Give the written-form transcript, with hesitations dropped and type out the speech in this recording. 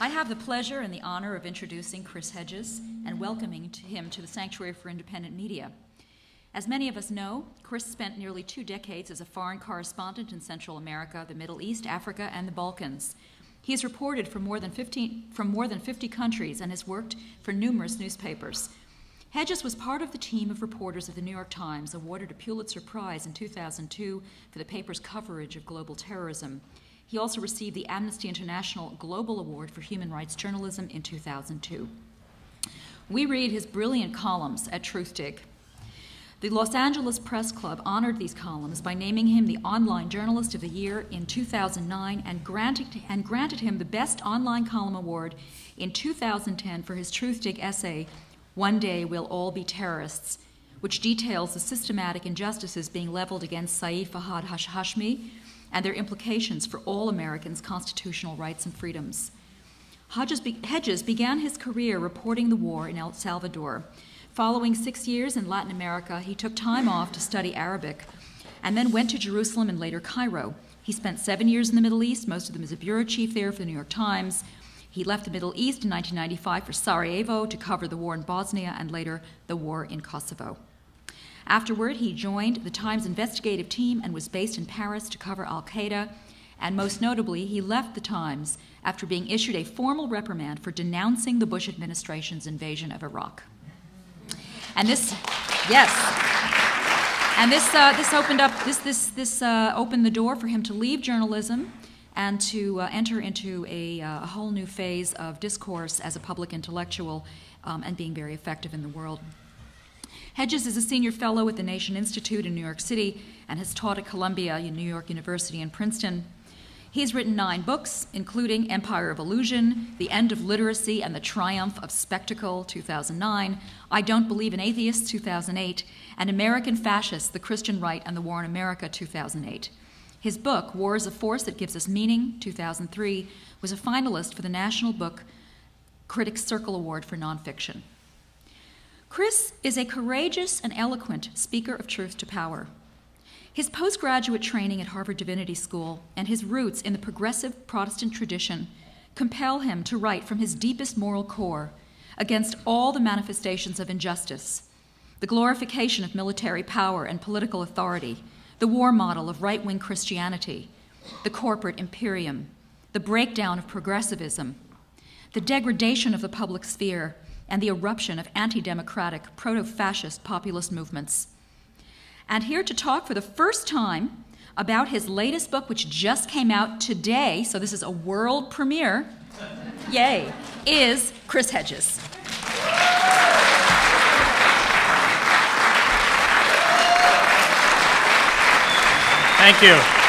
I have the pleasure and the honor of introducing Chris Hedges and welcoming him to the Sanctuary for Independent Media. As many of us know, Chris spent nearly 2 decades as a foreign correspondent in Central America, the Middle East, Africa, and the Balkans. He has reported from more than 50 countries and has worked for numerous newspapers. Hedges was part of the team of reporters of the New York Times, awarded a Pulitzer Prize in 2002 for the paper's coverage of global terrorism. He also received the Amnesty International Global Award for Human Rights Journalism in 2002. We read his brilliant columns at Truthdig. The Los Angeles Press Club honored these columns by naming him the Online Journalist of the Year in 2009 and granted him the Best Online Column Award in 2010 for his Truthdig essay, "One Day We'll All Be Terrorists," which details the systematic injustices being leveled against Saif Fahad Hashmi and their implications for all Americans' constitutional rights and freedoms. Hedges began his career reporting the war in El Salvador. Following 6 years in Latin America, he took time off to study Arabic and then went to Jerusalem and later Cairo. He spent 7 years in the Middle East, most of them as a bureau chief there for the New York Times. He left the Middle East in 1995 for Sarajevo to cover the war in Bosnia and later the war in Kosovo. Afterward, he joined the Times investigative team and was based in Paris to cover al-Qaeda, and most notably, he left the Times after being issued a formal reprimand for denouncing the Bush administration's invasion of Iraq. And this, yes, and this opened the door for him to leave journalism and to enter into a whole new phase of discourse as a public intellectual and being very effective in the world. Hedges is a senior fellow at the Nation Institute in New York City and has taught at Columbia, New York University, and Princeton. He's written 9 books, including Empire of Illusion, The End of Literacy and the Triumph of Spectacle, 2009, I Don't Believe in Atheists, 2008, and American Fascists, The Christian Right and the War in America, 2008. His book, War is a Force That Gives Us Meaning, 2003, was a finalist for the National Book Critics Circle Award for Nonfiction. Chris is a courageous and eloquent speaker of truth to power. His postgraduate training at Harvard Divinity School and his roots in the progressive Protestant tradition compel him to write from his deepest moral core against all the manifestations of injustice, the glorification of military power and political authority, the war model of right-wing Christianity, the corporate imperium, the breakdown of progressivism, the degradation of the public sphere, and the eruption of anti-democratic, proto-fascist populist movements. And here to talk for the first time about his latest book, which just came out today, so this is a world premiere, yay, is Chris Hedges. Thank you.